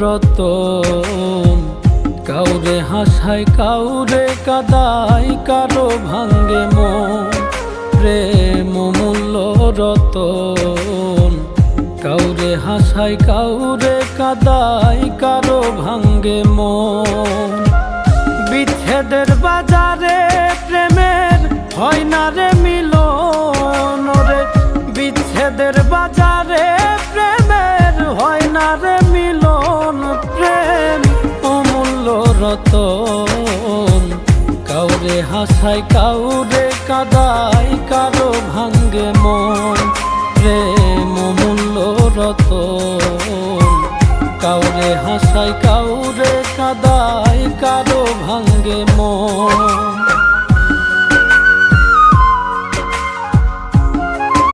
রতন। কাউরে হাসায় কাউরে কাদায়, কারো ভাঙ্গে মন। প্রেম অমূল্য রতন। কাউরে হাসায় কাউরে কাদায়, কারো ভাঙ্গে মন। বিচ্ছেদের বাজারে প্রেমের হয় না রে মিলন রে। বিচ্ছেদের বাজারে প্রেমের হয় না রে মিলন। প্রেম অমূল্য রতন। কাউরে হাসায় কাউরে কাদায়, কারো ভাঙ্গে মন। প্রেম অমূল্য রতন। কাউরে হাসায় কাউরে কাদায়, কারো ভাঙ্গে মন।